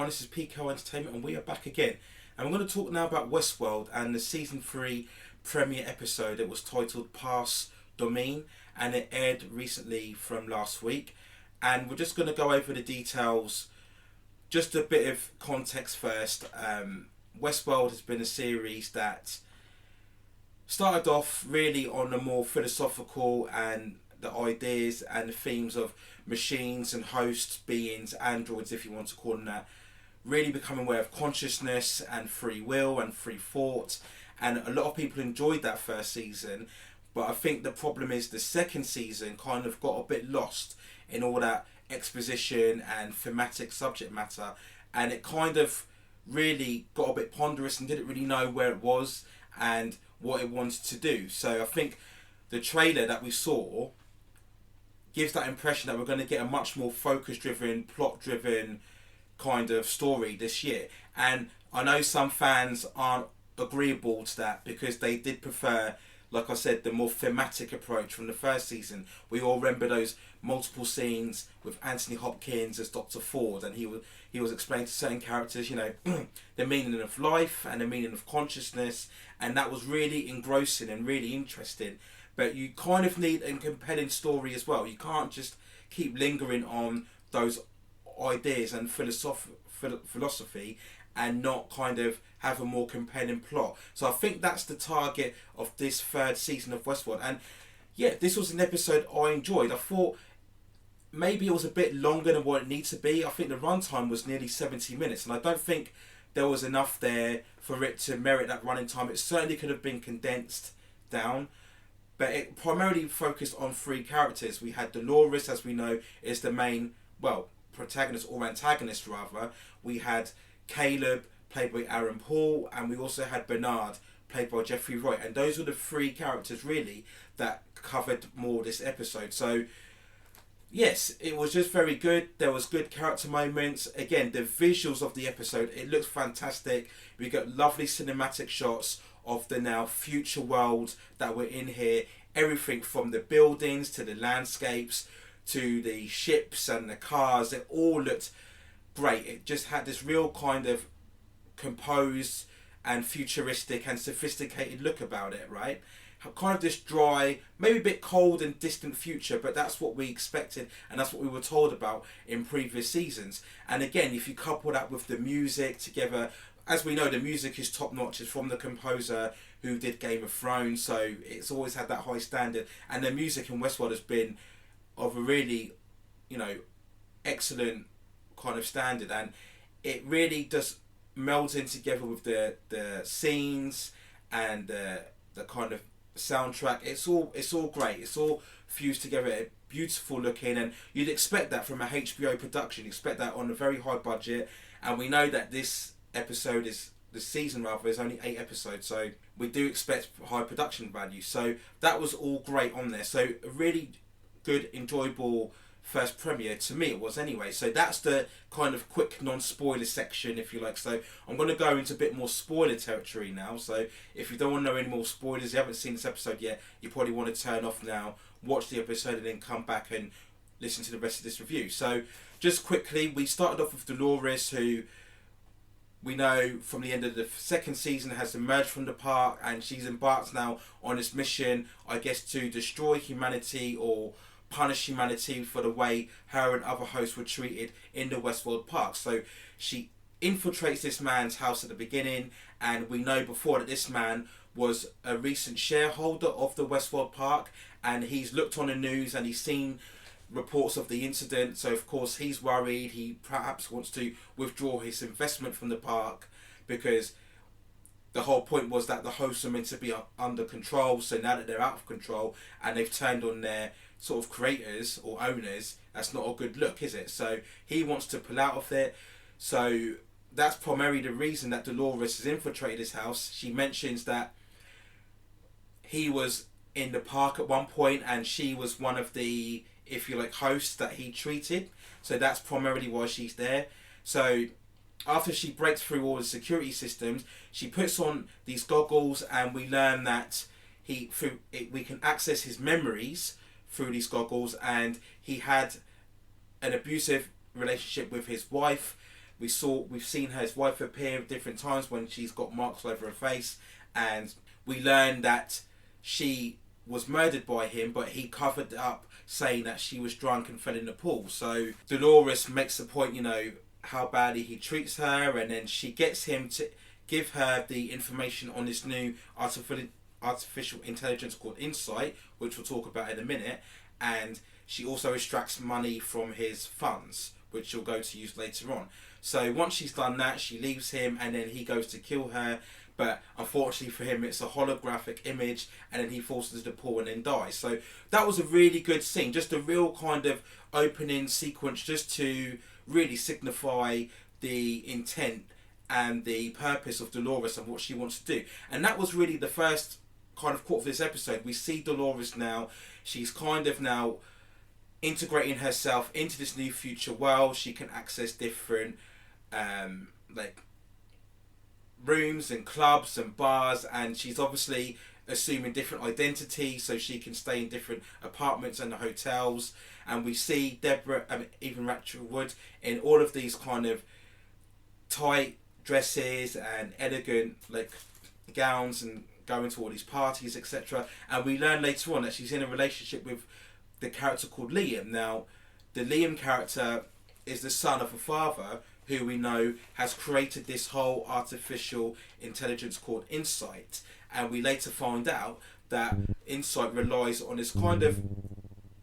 everyone, this is Pico Entertainment and we are back again. And we're going to talk now about Westworld and the Season 3 premiere episode. It was titled Parce Domine and it aired recently from last week. And we're just going to go over the details, just a bit of context first. Westworld has been a series that started off really on the more philosophical and the ideas and the themes of machines and hosts, beings, androids if you want to call them that, really becoming aware of consciousness and free will and free thought. And a lot of people enjoyed that first season, but I think the problem is the second season kind of got a bit lost in all that exposition and thematic subject matter, and it kind of really got a bit ponderous and didn't really know where it was and what it wanted to do. So I think the trailer that we saw gives that impression that we're going to get a much more focus-driven, plot-driven kind of story this year. And I know some fans aren't agreeable to that because they did prefer, like I said, the more thematic approach from the first season. We all remember those multiple scenes with Anthony Hopkins as Dr. Ford, and he was explaining to certain characters, you know, the meaning of life and the meaning of consciousness, and that was really engrossing and really interesting. But you kind of need a compelling story as well. You can't just keep lingering on those ideas and philosophy and not kind of have a more compelling plot. So I think that's the target of this third season of Westworld. And yeah, this was an episode I enjoyed. I thought maybe it was a bit longer than what it needs to be. I think the runtime was nearly 70 minutes, and I don't think there was enough there for it to merit that running time. It certainly could have been condensed down, but it primarily focused on three characters. We had Dolores, as we know, is the main, well, protagonist or antagonist rather. We had Caleb, played by Aaron Paul, and we also had Bernard, played by Jeffrey Wright. And those were the three characters really that covered more this episode. So yes, it was just very good. There was good character moments. Again, the visuals of the episode, it looks fantastic. We got lovely cinematic shots of the now future world that we're in here. Everything from the buildings to the landscapes to the ships and the cars, it all looked great. It just had this real kind of composed and futuristic and sophisticated look about it, right? Kind of this dry, maybe a bit cold and distant future, but that's what we expected and that's what we were told about in previous seasons. And again, if you couple that with the music together, as we know, the music is top notch. It's from the composer who did Game of Thrones, so it's always had that high standard. And the music in Westworld has been of a really, you know, excellent kind of standard, and it really just melds in together with the scenes and the kind of soundtrack. It's all great. It's all fused together, beautiful looking, and you'd expect that from a HBO production. You expect that on a very high budget, and we know that this episode is the season rather is only 8 episodes, so we do expect high production value. So that was all great on there. So a really good, enjoyable first premiere, to me it was anyway. So that's the kind of quick non-spoiler section, if you like. So I'm going to go into a bit more spoiler territory now. So if you don't want to know any more spoilers, you haven't seen this episode yet, you probably want to turn off now, watch the episode and then come back and listen to the rest of this review. So just quickly, we started off with Dolores, who we know from the end of the second season has emerged from the park, and she's embarked now on this mission, I guess, to destroy humanity or punish humanity for the way her and other hosts were treated in the Westworld park. So she infiltrates this man's house at the beginning, and we know before that this man was a recent shareholder of the Westworld park, and he's looked on the news and he's seen reports of the incident. So of course he's worried. He perhaps wants to withdraw his investment from the park, because the whole point was that the hosts are meant to be under control. So now that they're out of control and they've turned on their sort of creators or owners, that's not a good look, is it? So he wants to pull out of it. So that's primarily the reason that Dolores has infiltrated his house. She mentions that he was in the park at one point and she was one of the, if you like, hosts that he treated. So that's primarily why she's there. So after she breaks through all the security systems, she puts on these goggles, and we learn that we can access his memories through these goggles, and he had an abusive relationship with his wife. we've seen her wife appear at different times when she's got marks all over her face, and we learn that she was murdered by him, but he covered it up, saying that she was drunk and fell in the pool. So Dolores makes the point, how badly he treats her, and then she gets him to give her the information on this new artificial intelligence called Insight, which we'll talk about in a minute, and she also extracts money from his funds, which she'll go to use later on. So once she's done that, she leaves him, and then he goes to kill her, but unfortunately for him it's a holographic image, and then he falls into the pool and then dies. So that was a really good scene, just a real kind of opening sequence, just to really signify the intent and the purpose of Dolores and what she wants to do. And that was really the first kind of quarter of this episode. We see Dolores now, she's kind of now integrating herself into this new future world. She can access different like rooms and clubs and bars, and she's obviously assuming different identities so she can stay in different apartments and hotels. And we see Deborah, even Rachel Wood, in all of these kind of tight dresses and elegant like gowns and going to all these parties, etc. And we learn later on that she's in a relationship with the character called Liam. Now, the Liam character is the son of a father who we know has created this whole artificial intelligence called Insight. And we later find out that Insight relies on this kind of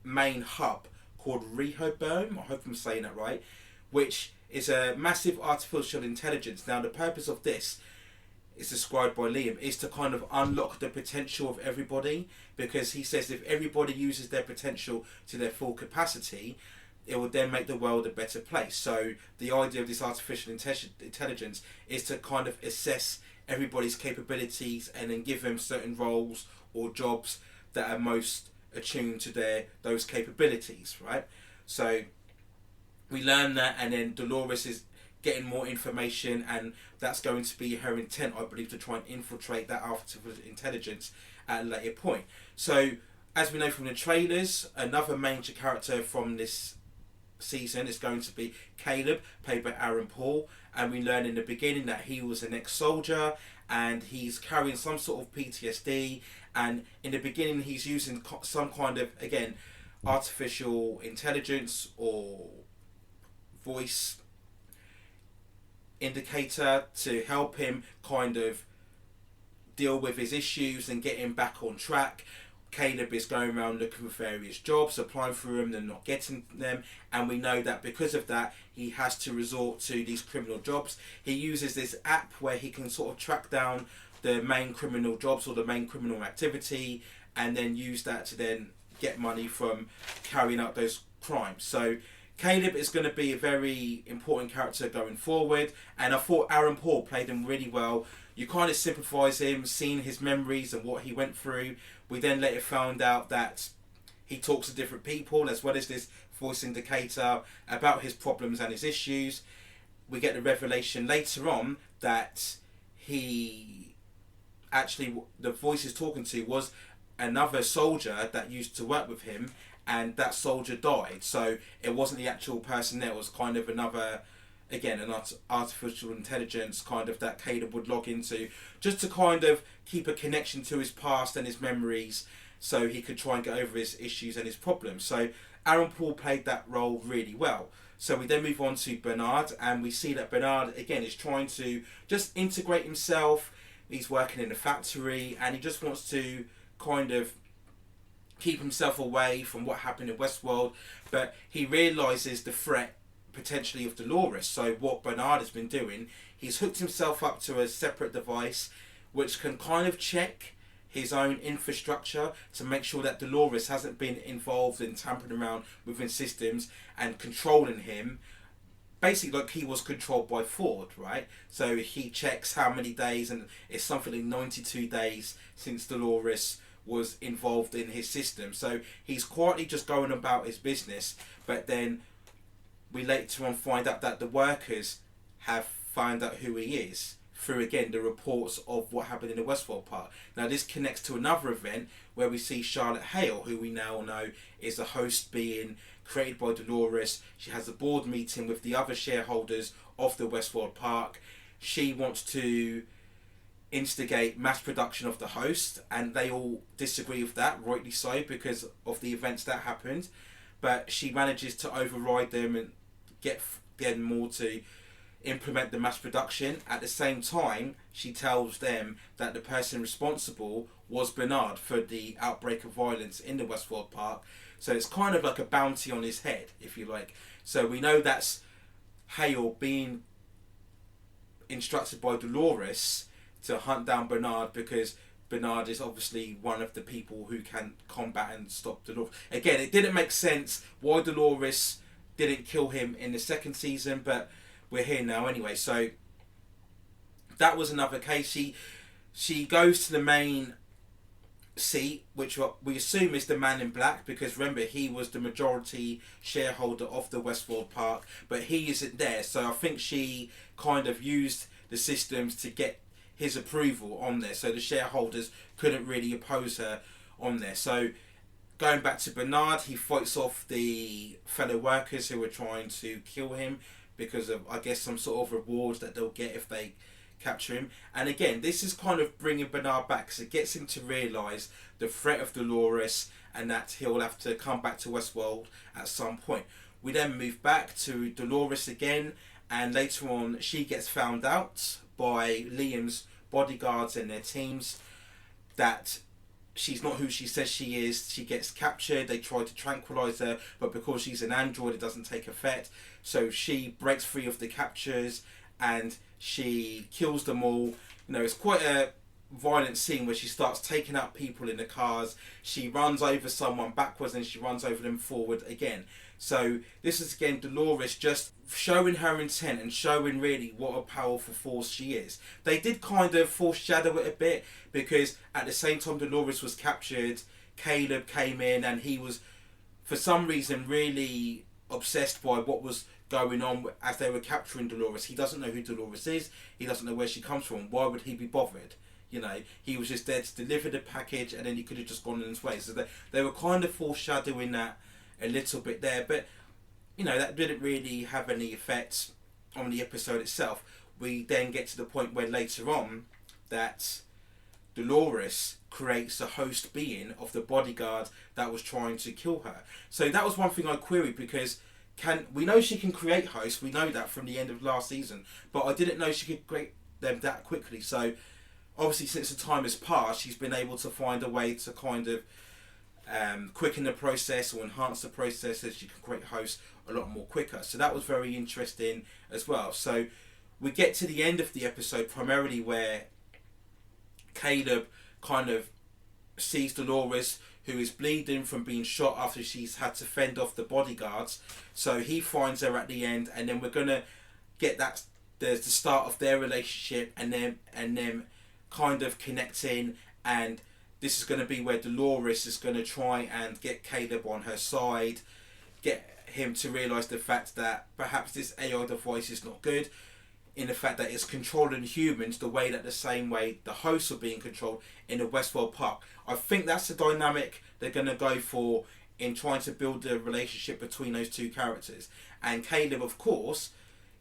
main hub called Rehoboam, I hope I'm saying that right, which is a massive artificial intelligence. Now, the purpose of this is described by Liam is to kind of unlock the potential of everybody, because he says if everybody uses their potential to their full capacity, it will then make the world a better place. So the idea of this artificial intelligence is to kind of assess everybody's capabilities and then give them certain roles or jobs that are most attuned to those capabilities, right? So we learn that, and then Dolores is getting more information, and that's going to be her intent, I believe, to try and infiltrate that artificial intelligence at a later point. So as we know from the trailers, another major character from this season is going to be Caleb, played by Aaron Paul, and we learn in the beginning that he was an ex-soldier and he's carrying some sort of PTSD, and in the beginning he's using some kind of, again, artificial intelligence or voice indicator to help him kind of deal with his issues and get him back on track. Caleb is going around looking for various jobs, applying for them and not getting them, and we know that because of that he has to resort to these criminal jobs. He uses this app where he can sort of track down the main criminal jobs or the main criminal activity, and then use that to then get money from carrying out those crimes. So Caleb is going to be a very important character going forward, and I thought Aaron Paul played him really well. You kind of sympathise him, seeing his memories and what he went through. We then later found out that he talks to different people, as well as this voice indicator, about his problems and his issues. We get the revelation later on that he actually, the voice he's talking to was another soldier that used to work with him, and that soldier died. So it wasn't the actual person there, it was kind of another, again, an artificial intelligence kind of that Caleb would log into, just to kind of keep a connection to his past and his memories, so he could try and get over his issues and his problems. So Aaron Paul played that role really well. So we then move on to Bernard, and we see that Bernard, again, is trying to just integrate himself. He's working in a factory, and he just wants to kind of keep himself away from what happened in Westworld, but he realises the threat potentially of Dolores. So what Bernard has been doing, he's hooked himself up to a separate device which can kind of check his own infrastructure to make sure that Dolores hasn't been involved in tampering around within systems and controlling him, basically like he was controlled by Ford, right? So he checks how many days, and it's something like 92 days since Dolores was involved in his system. So he's quietly just going about his business, but then we later on find out that the workers have found out who he is through, again, the reports of what happened in the Westworld park. Now, this connects to another event where we see Charlotte Hale, who we now know is a host being created by Dolores. She has a board meeting with the other shareholders of the Westworld park. She wants to instigate mass production of the host, and they all disagree with that, rightly so, because of the events that happened. But she manages to override them and get them all to implement the mass production. At the same time, she tells them that the person responsible was Bernard for the outbreak of violence in the Westworld park. So it's kind of like a bounty on his head, if you like. So we know that's Hale being instructed by Dolores to hunt down Bernard, because Bernard is obviously one of the people who can combat and stop Dolores. Again, it didn't make sense why Dolores didn't kill him in the second season, but we're here now anyway. So that was another case. She goes to the main seat, which we assume is the Man in Black, because remember, he was the majority shareholder of the Westworld park, but he isn't there. So I think she kind of used the systems to get his approval on there, so the shareholders couldn't really oppose her on there. So going back to Bernard, he fights off the fellow workers who were trying to kill him because of, I guess, some sort of rewards that they'll get if they capture him. And again, this is kind of bringing Bernard back, because it gets him to realise the threat of Dolores and that he'll have to come back to Westworld at some point. We then move back to Dolores again, and later on she gets found out by Liam's bodyguards and their teams that she's not who she says she is. She gets captured. They try to tranquilize her, but because she's an android, it doesn't take effect. So she breaks free of the captures and she kills them all. You know, it's quite a violent scene where she starts taking out people in the cars. She runs over someone backwards and she runs over them forward again. So this is again Dolores just showing her intent and showing really what a powerful force she is. They did kind of foreshadow it a bit, because at the same time Dolores was captured, Caleb came in and he was for some reason really obsessed by what was going on as they were capturing Dolores. He doesn't know who Dolores is. He doesn't know where she comes from. Why would he be bothered? You know, he was just there to deliver the package and then he could have just gone on his way. So they were kind of foreshadowing that a little bit there, but you know, that didn't really have any effect on the episode itself. We then get to the point where later on that Dolores creates a host being of the bodyguard that was trying to kill her. So that was one thing I queried, because we know she can create hosts, we know that from the end of last season, but I didn't know she could create them that quickly. So obviously since the time has passed, she's been able to find a way to kind of quicken the process or enhance the process, so she can create hosts a lot more quicker. So that was very interesting as well. So we get to the end of the episode primarily where Caleb kind of sees Dolores, who is bleeding from being shot after she's had to fend off the bodyguards. So he finds her at the end, and then we're gonna get that. There's the start of their relationship, and them kind of connecting, and this is going to be where Dolores is going to try and get Caleb on her side, get him to realise the fact that perhaps this AI device is not good, in the fact that it's controlling humans the way that the same way the hosts are being controlled in the Westworld park. I think that's the dynamic they're going to go for in trying to build the relationship between those two characters. And Caleb, of course,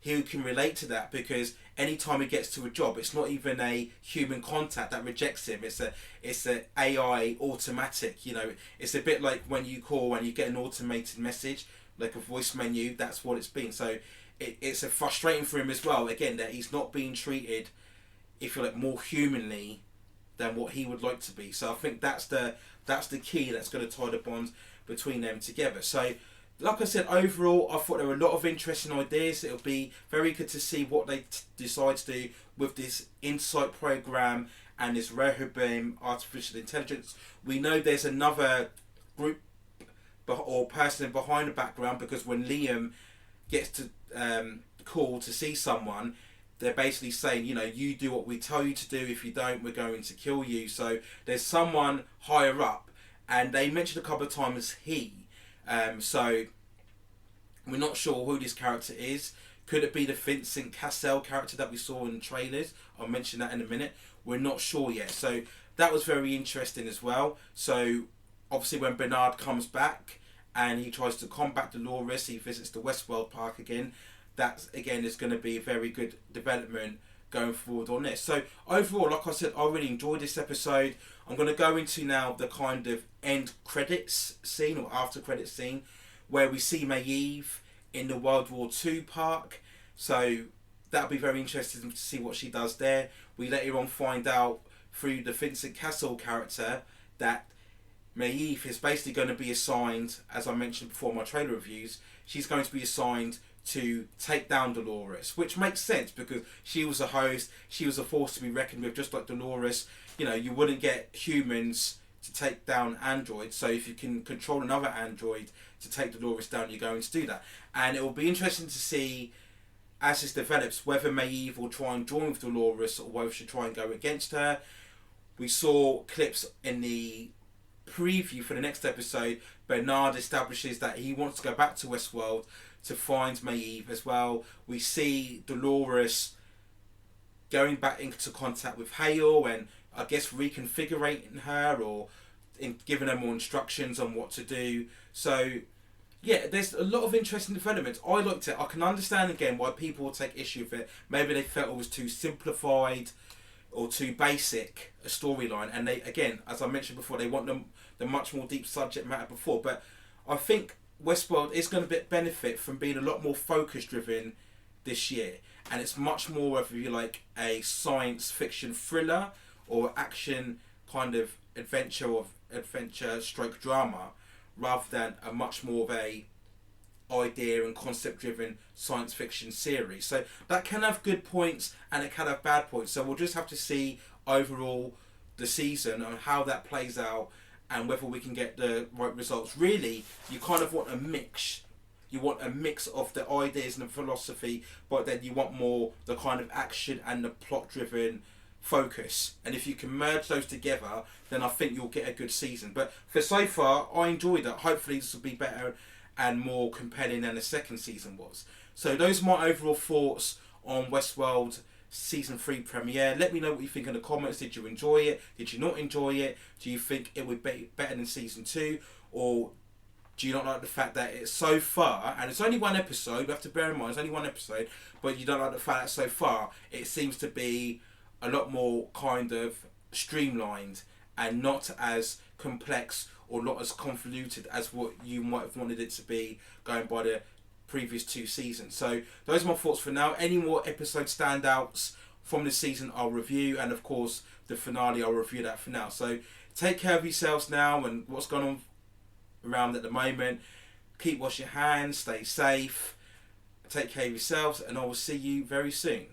he can relate to that, because anytime he gets to a job, it's not even a human contact that rejects him. It's a AI automatic. You know, it's a bit like when you call and you get an automated message, like a voice menu. That's what it's been. So it's a frustrating for him as well. Again, that he's not being treated, if you like, more humanly than what he would like to be. So I think that's the key that's going to tie the bond between them together. So, like I said, overall, I thought there were a lot of interesting ideas. It'll be very good to see what they decide to do with this Insight program and this Rehoboam artificial intelligence. We know there's another group or person behind the background, because when Liam gets to call to see someone, they're basically saying, you know, you do what we tell you to do. If you don't, we're going to kill you. So there's someone higher up, and they mentioned a couple of times he. So we're not sure who this character is. Could it be the Vincent Cassel character that we saw in the trailers? I'll mention that in a minute. We're not sure yet. So that was very interesting as well. So obviously when Bernard comes back and he tries to combat Dolores, he visits the Westworld Park again. That again is going to be a very good development going forward on this. So overall, like I said, I really enjoyed this episode. I'm going to go into now the kind of end credits scene or after credits scene where we see Maeve in the World War II park. So that'll be very interesting to see what she does there. We later on find out through the Vincent Cassel character that Maeve is basically going to be assigned, as I mentioned before in my trailer reviews, she's going to be assigned to take down Dolores, which makes sense because she was a host, she was a force to be reckoned with, just like Dolores. You know, you wouldn't get humans to take down androids, so if you can control another android to take Dolores down, you're going to do that. And it will be interesting to see, as this develops, whether Maeve will try and join with Dolores or whether she'll try and go against her. We saw clips in the preview for the next episode. Bernard establishes that he wants to go back to Westworld to find Maeve as well. We see Dolores going back into contact with Hale and I guess reconfiguring her or giving her more instructions on what to do. So yeah, there's a lot of interesting developments. I liked it. I can understand again why people will take issue with it. Maybe they felt it was too simplified or too basic a storyline, and they, again, as I mentioned before, they want the much more deep subject matter before. But I think Westworld is going to benefit from being a lot more focus driven this year, and it's much more of, if you like, a science fiction thriller or action kind of adventure stroke drama, rather than a much more of a idea and concept driven science fiction series. So that can have good points and it can have bad points. So we'll just have to see overall the season and how that plays out and whether we can get the right results. Really, you kind of want a mix. You want a mix of the ideas and the philosophy, but then you want more the kind of action and the plot driven focus. And if you can merge those together, then I think you'll get a good season. But for so far, I enjoyed it. Hopefully this will be better and more compelling than the second season was. So those are my overall thoughts on Westworld Season 3 premiere. Let me know what you think in the comments. Did you enjoy it? Did you not enjoy it? Do you think it would be better than Season 2? Or do you not like the fact that it's so far, and it's only one episode, we have to bear in mind it's only one episode, but you don't like the fact that so far it seems to be a lot more kind of streamlined and not as complex or not as convoluted as what you might have wanted it to be going by the previous two seasons. So those are my thoughts for now. Any more episode standouts from this season I'll review, and of course the finale I'll review that for now. So take care of yourselves now and what's going on around at the moment. Keep washing your hands, stay safe, take care of yourselves, and I will see you very soon.